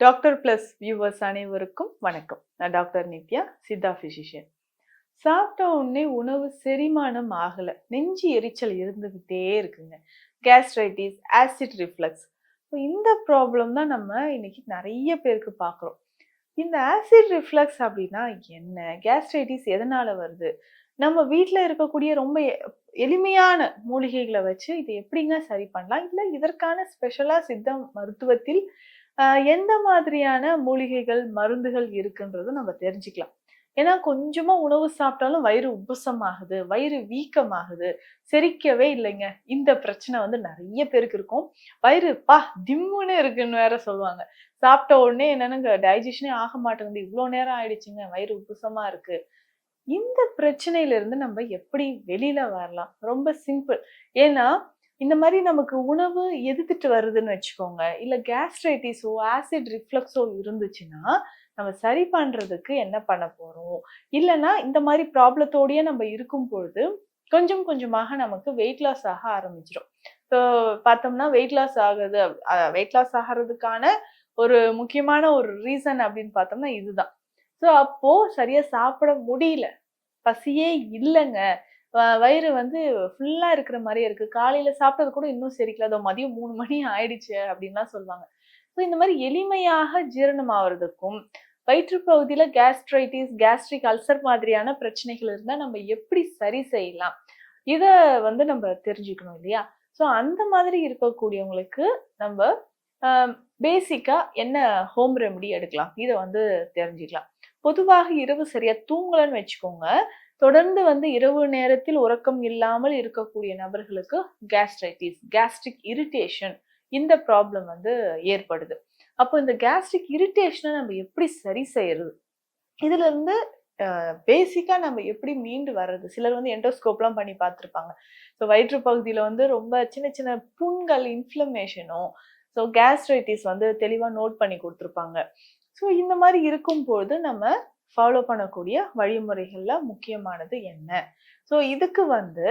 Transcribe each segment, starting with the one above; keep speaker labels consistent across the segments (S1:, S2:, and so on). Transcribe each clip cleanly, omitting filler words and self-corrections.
S1: Doctor plus viewers அனைவருக்கும் வணக்கம். நான் டாக்டர் நித்யா, சித்தா பிசிஷியன். சாப்பிட்ட உடனே உணவு செரிமானம் ஆகல, நெஞ்சு எரிச்சல் இருந்துகிட்டே இருக்குங்க. Gastritis, acid reflux. இந்த ப்ராப்ளம் தான் நம்ம இன்னைக்கு நிறைய பேருக்கு பார்க்குறோம். இந்த ஆசிட் ரிஃப்ளக்ஸ் அப்படின்னா என்ன? கேஸ்ட்ரைட்டிஸ் எதனால வருது? நம்ம வீட்ல இருக்கக்கூடிய ரொம்ப எளிமையான மூலிகைகளை வச்சு இதை எப்படிங்க சரி பண்ணலாம்? இல்ல இதற்கான ஸ்பெஷலா சித்த மருத்துவத்தில் எந்த மாதிரியான மூலிகைகள், மருந்துகள் இருக்குன்றத நம்ம தெரிஞ்சுக்கலாம். ஏன்னா கொஞ்சமா உணவு சாப்பிட்டாலும் வயிறு உப்பசமாகுது, வயிறு வீக்கமாகுது, செரிக்கவே இல்லைங்க. இந்த பிரச்சனை வந்து நெறைய பேருக்கு இருக்கும். வயிறு திம்முன்னு இருக்குன்னு வேற சொல்லுவாங்க. சாப்பிட்ட உடனே என்னன்னு டைஜஷனே ஆக மாட்டேங்குது. இவ்ளோ நேரம் ஆயிடுச்சுங்க. வயிறு உப்புசமா இருக்கு. இந்த பிரச்சனையில இருந்து நம்ம எப்படி வெளியில வரலாம்? ரொம்ப சிம்பிள். ஏன்னா, இந்த மாரி நமக்கு உணவு எதிர்த்துட்டு வருதுன்னு வச்சுக்கோங்க. இல்ல கேஸ்ட்ரைட்டிஸோ, ஆசிட் ரிஃப்ளக்ஸோ இருந்துச்சுன்னா, நம்ம சரி பண்றதுக்கு என்ன பண்ண போறோம்? இல்லன்னா இந்த மாரி ப்ராப்ளத்தோடயே நம்ம இருக்கும் பொழுது, கொஞ்சம் கொஞ்சமாக நமக்கு வெயிட் லாஸ் ஆக ஆரம்பிச்சுரும். இப்போ பார்த்தோம்னா வெயிட் லாஸ் ஆகுறதுக்கான ஒரு முக்கியமான ஒரு ரீசன் அப்படின்னு பார்த்தோம்னா இதுதான். அப்போ சரியா சாப்பிட முடியல. பசியே இல்லங்க. வயிறு வந்து ஃபுல்லா இருக்கிற மாரியே இருக்கு. காலையில சாப்பிட்டது கூட இன்னும் செரிக்கல. அதோ மதியம் 3 மணி ஆயிடுச்சு அப்டின்லாம் சொல்லுவாங்க. இந்த மாரி எளிமையாக ஜீரணம் ஆவறதுக்கும், வயிற்று பகுதியில கேஸ்ட்ரைட்டிஸ், கேஸ்ட்ரிக் அல்சர் மாதிரியான பிரச்சனைகள் இருந்தா நம்ம எப்படி சரி செய்யலாம்? இத வந்து நம்ம தெரிஞ்சுக்கணும் இல்லையா? அந்த மாதிரி இருக்கக்கூடியவங்களுக்கு நம்ப அ பேசிக்கா என்ன ஹோம் ரெமெடி எடுக்கலாம்? இத வந்து தெரிஞ்சுக்கலாம். பொதுவாக இரவு சரியா தூங்கலன்னு வச்சுக்கோங்க. தொடர்ந்து வந்து இரவு நேரத்தில் உறக்கம் இல்லாமல் இருக்கக்கூடிய நபர்களுக்கு கேஸ்ட்ரைட்டிஸ், கேஸ்ட்ரிக் இரிட்டேஷன் இந்த ப்ராப்ளம் வந்து ஏற்படுது. அப்போ இந்த கேஸ்ட்ரிக் இரிட்டேஷன நம்ம எப்படி சரி செய்யறது? இதுல இருந்து பேசிக்கா நம்ம எப்படி மீண்டு வர்றது? சிலர் வந்து எண்டோஸ்கோப்லாம் பண்ணி பார்த்துருப்பாங்க. வயிற்று பகுதியில வந்து ரொம்ப சின்ன சின்ன புண்கள், இன்ஃப்ளமேஷனும், கேஸ்ட்ரைட்டிஸ் வந்து தெளிவா நோட் பண்ணி குடுத்துருப்பாங்க. இந்த மாரி இருக்கும்போது நம்ம ஃபாலோ பண்ணக்கூடிய வழிமுறைகள்ல முக்கியமானது என்ன? இதுக்கு வந்து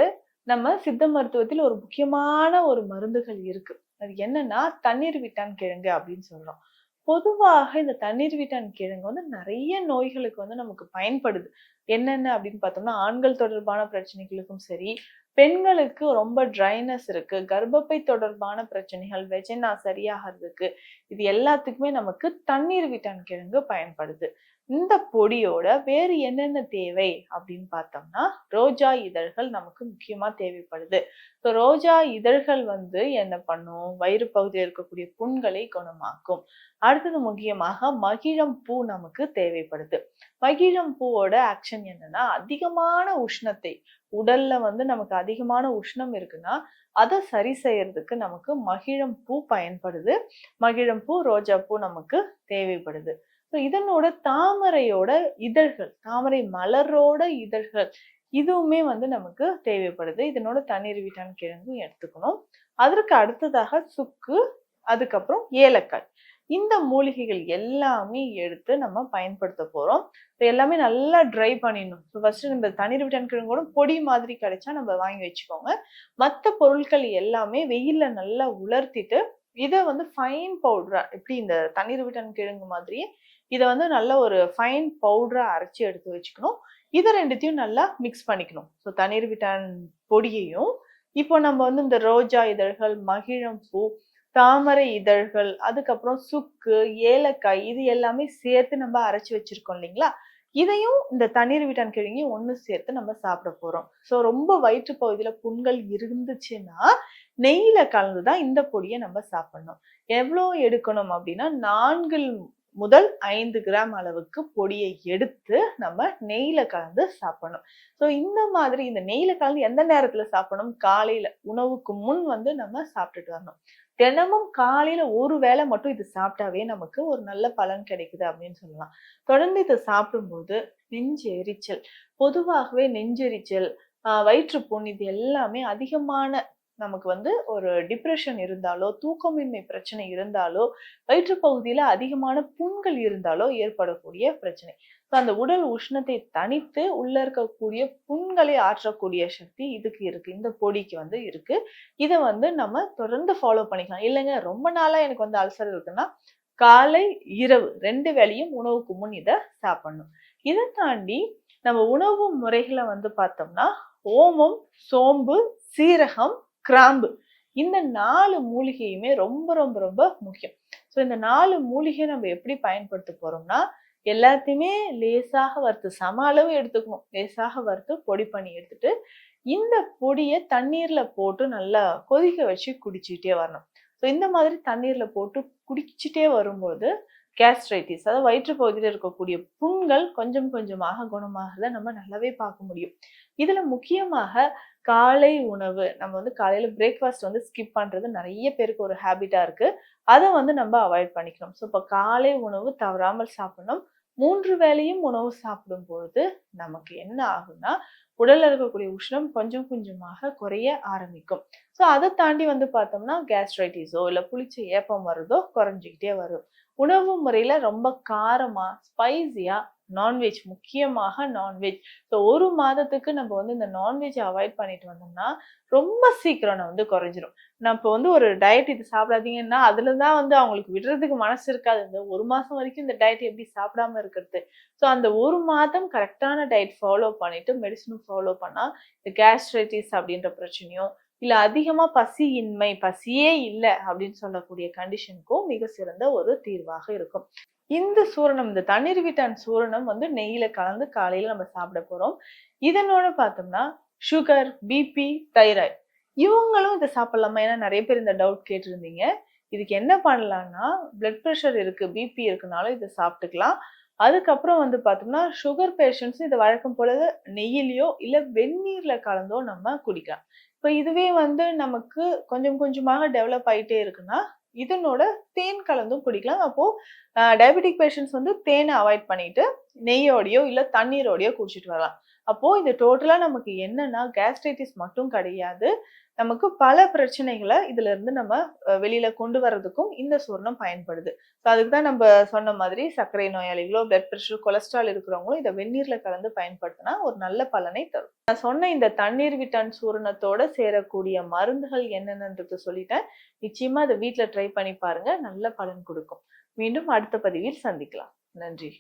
S1: நம்ம சித்த மருத்துவத்தில் ஒரு முக்கியமான ஒரு மருந்துகள் இருக்கு. அது என்னன்னா, தண்ணீர் விட்டான் கிழங்கு அப்படின்னு சொல்றோம். பொதுவாக இந்த தண்ணீர் வீட்டான் கிழங்கு வந்து நெறைய நோய்களுக்கு வந்து நமக்கு பயன்படுது. என்னென்ன அப்படின்னு பார்த்தோம்னா, ஆண்கள் தொடர்பான பிரச்சனைகளுக்கும் சரி, பெண்களுக்கு ரொம்ப ட்ரைனஸ் இருக்கு, கர்ப்பப்பை தொடர்பான பிரச்சனைகள், வெஜைனா சரியாகறதுக்கு, இது எல்லாத்துக்குமே நமக்கு தண்ணீர் வீட்டான் கிழங்கு பயன்படுது. இந்த பொடியோட வேறு என்னென்ன தேவை அப்படின்னு பார்த்தோம்னா, ரோஜா இதழ்கள் நமக்கு முக்கியமா தேவைப்படுது. ரோஜா இதழ்கள் வந்து என்ன பண்ணும்? வயிறு பகுதியில் இருக்கக்கூடிய புண்களை குணமாக்கும். அடுத்தது முக்கியமாக மகிழம் பூ நமக்கு தேவைப்படுது. மகிழம் பூவோட ஆக்ஷன் என்னன்னா, அதிகமான உஷ்ணத்தை உடல்ல வந்து நமக்கு அதிகமான உஷ்ணம் இருக்குன்னா, அத சரி செய்யறதுக்கு நமக்கு மகிழம் பூ பயன்படுது. மகிழம் பூ, ரோஜா பூ நமக்கு தேவைப்படுது. இதனோட தாமரையோட இதழ்கள், தாமரை மலரோட இதழ்கள் இதுவுமே வந்து நமக்கு தேவைப்படுது. இதனோட தண்ணீர் வீட்டான் கிழங்கும் எடுத்துக்கணும். அதற்கு அடுத்ததாக சுக்கு, அதுக்கப்புறம் ஏலக்காய். இந்த மூலிகைகள் எல்லாமே எடுத்து நம்ம பயன்படுத்த போறோம். எல்லாமே நல்லா ட்ரை பண்ணிடணும். ஃபர்ஸ்ட் நம்ம தண்ணீர் விட்டான் கிழங்கோட பொடி மாதிரி கிடைச்சா நம்ம வாங்கி வச்சுக்கோங்க. மத்த பொருட்கள் எல்லாமே வெயில்ல நல்லா உலர்த்திட்டு, இத வந்து ஃபைன் பவுடரா எப்படி இந்த தண்ணீர் விட்டான் கிழங்கு மாதிரியே இத வந்து நல்ல ஒரு ஃபைன் பவுடரா அரைச்சு எடுத்து வச்சுக்கணும். இத 2த்தையும் நல்லா மிக்ஸ் பண்ணிக்கணும். தண்ணீர் விட்டான் பொடியையும், இப்போ நம்ம வந்து இந்த ரோஜா இதழ்கள், மகிழம் பூ, தாமரை இதழ்கள், அதுக்கப்புறம் சுக்கு, ஏலக்காய் இது எல்லாமே சேர்த்து நம்ம அரைச்சு வச்சிருக்கோம் இல்லைங்களா? இதையும் இந்த தண்ணீர் விட்டான் கிழங்கையும் ஒண்ணு சேர்த்து நம்ம சாப்பிட போறோம். ரொம்ப வயிற்று பகுதியில புண்கள் இருந்துச்சுன்னா, நெய்யில கலந்து தான் இந்த பொடிய நம்ம சாப்பிடணும். எவ்வளோ எடுக்கணும் அப்படின்னா, 4 முதல் 5 கிராம் அளவுக்கு பொடியை எடுத்து நம்ம நெய்யில கலந்து சாப்பிடணும். இந்த மாதிரி இந்த நெய்யில கலந்து எந்த நேரத்துல சாப்பிடணும்? காலையில உணவுக்கு முன் வந்து நம்ம சாப்பிட்டுட்டு வரணும். தினமும் காலையில ஒரு வேளை மட்டும் இது சாப்பிட்டாவே நமக்கு ஒரு நல்ல பலன் கிடைக்குது அப்படின்னு சொல்லலாம். தொடர்ந்து இத சாப்பிடும்போது நெஞ்சு எரிச்சல், பொதுவாகவே நெஞ்செரிச்சல், வயிற்றுப்புண் இது எல்லாமே அதிகமான நமக்கு வந்து ஒரு டிப்ரஷன் இருந்தாலோ, தூக்கமின்மை பிரச்சனை இருந்தாலோ, வயிற்று பகுதியில அதிகமான புண்கள் இருந்தாலோ ஏற்படக்கூடிய பிரச்சனை. அந்த உடல் உஷ்ணத்தை தணித்து உள்ள இருக்கக்கூடிய புண்களை ஆற்றக்கூடிய சக்தி இதுக்கு இருக்கு. இந்த பொடிக்கு வந்து இருக்கு. இத வந்து நம்ம தொடர்ந்து ஃபாலோ பண்ணிக்கலாம். இல்லங்க ரொம்ப நாளா எனக்கு வந்து அல்சர் இருக்குன்னா, காலை இரவு 2 வேளையும் உணவுக்கு முன் இத சாப்பிடணும். இத தாண்டி நம்ம உணவு முறைகள வந்து பார்த்தோம்னா, ஓமம், சோம்பு, சீரகம், கிராம்பு இந்த 4 மூலிகையுமே ரொம்ப ரொம்ப ரொம்ப முக்கியம். ஸோ இந்த 4 மூலிகை நம்ம எப்படி பயன்படுத்த போறோம்னா, எல்லாத்தையுமே லேசாக வறுத்து சம அளவு எடுத்துக்கணும். லேசாக வறுத்து பொடி பண்ணி எடுத்துட்டு, இந்த பொடிய தண்ணீர்ல போட்டு நல்லா கொதிக்க வச்சு குடிச்சிட்டே வரணும். ஸோ இந்த மாதிரி தண்ணீர்ல போட்டு குடிச்சிட்டே வரும்போது கேஸ்ட்ரைட்டிஸ் அதாவது வயிற்று பகுதியில் இருக்கக்கூடிய புண்கள் கொஞ்சம் கொஞ்சமாக குணமாகறத நம்ம நல்லாவே பார்க்க முடியும். இதுல முக்கியமாக காலை உணவு நம்ம வந்து காலையில பிரேக்ஃபாஸ்ட் வந்து ஸ்கிப் பண்றது நிறைய பேருக்கு ஒரு ஹேபிட்டா இருக்கு. அதை வந்து நம்ம அவாய்ட் பண்ணிக்கணும். ஸோ இப்போ காலை உணவு தவறாமல் சாப்பிடணும். 3 வேளையும் உணவு சாப்பிடும் பொழுது நமக்கு என்ன ஆகும்னா, உடல்ல இருக்கக்கூடிய உஷ்ணம் கொஞ்சம் கொஞ்சமாக குறைய ஆரம்பிக்கும். ஸோ அதை தாண்டி வந்து பார்த்தோம்னா கேஸ்ட்ரைட்டிஸோ இல்ல புளிச்ச ஏப்பம் வருதோ குறைஞ்சிக்கிட்டே வரும். உணவு முறையில ரொம்ப காரமா, ஸ்பைசியா நான்வெஜ் முக்கியமாக நான்வெஜ். ஸோ 1 மாதத்துக்கு நம்ம வந்து இந்த நான்வெஜ் அவாய்ட் பண்ணிட்டு வந்தோம்னா, ரொம்ப சீக்கிரம் வந்து குறைஞ்சிரும். நான் இப்போ வந்து ஒரு டயட் இது சாப்பிடாதீங்கன்னா, அதுல தான் வந்து அவங்களுக்கு விடுறதுக்கு மனசு இருக்காது. இந்த 1 மாசம் வரைக்கும் இந்த டயட் எப்படி சாப்பிடாம இருக்கிறது? ஸோ அந்த 1 மாதம் கரெக்டான டயட் ஃபாலோ பண்ணிட்டு மெடிசனும் ஃபாலோ பண்ணா, இந்த கேஸ்ட்ரைட்டிஸ் அப்படின்ற பிரச்சனையோ, இல்ல அதிகமா பசியின்மை, பசியே இல்ல அப்படின்னு சொல்லக்கூடிய கண்டிஷனுக்கும் மிக சிறந்த ஒரு தீர்வாக இருக்கும். இந்த சூரணம், இந்த தண்ணீர் விட்டான் சூரணம் வந்து நெய்யில கலந்து காலையில நம்ம சாப்பிட போறோம். இதனோட பார்த்தோம்னா சுகர், பிபி, தைராய்டு இவங்களும் இதை சாப்பிடலாமா? ஏன்னா நிறைய பேர் இந்த டவுட் கேட்டிருந்தீங்க. இதுக்கு என்ன பண்ணலாம்னா, பிளட் ப்ரெஷர் இருக்கு, பிபி இருக்குனாலும் இதை சாப்பிட்டுக்கலாம். அதுக்கப்புறம் வந்து பார்த்தோம்னா சுகர் பேஷண்ட்ஸ் இதை வழக்கம் போல நெய்யிலையோ இல்ல வெந்நீர்ல கலந்தோ நம்ம குடிக்கலாம். இப்போ இதுவே வந்து நமக்கு கொஞ்சம் கொஞ்சமாக டெவலப் ஆயிட்டே இருக்குன்னா, இதனோட தேன் கலந்தும் குடிக்கலாம். அப்போ டயபெட்டிக் பேஷண்ட்ஸ் வந்து தேனை அவாய்ட் பண்ணிட்டு நெய்யோடையோ இல்ல தண்ணீரோடையோ குடிச்சிட்டு வரலாம். அப்போ இது டோட்டலா நமக்கு என்னன்னா கேஸ்ட்ரைட்டிஸ் மட்டும் கிடையாது. நமக்கு பல பிரச்சனைகளை இதுல இருந்து நம்ம வெளியில கொண்டு வர்றதுக்கும் இந்த சூர்ணம் பயன்படுது. ஸோ அதுக்கு தான் நம்ம சொன்ன மாதிரி சர்க்கரை நோயாளிகளோ, பிளட் பிரஷர், கொலஸ்ட்ரால் இருக்கிறவங்களும் இதை வெந்நீர்ல கலந்து பயன்படுத்தினா ஒரு நல்ல பலனை தரும். நான் சொன்ன இந்த தண்ணீர் விட்டான் சூரணத்தோட சேரக்கூடிய மருந்துகள் என்னென்னன்றது சொல்லிட்டேன். நிச்சயமா அதை வீட்டுல ட்ரை பண்ணி பாருங்க. நல்ல பலன் கொடுக்கும். மீண்டும் அடுத்த பதிவில் சந்திக்கலாம். நன்றி.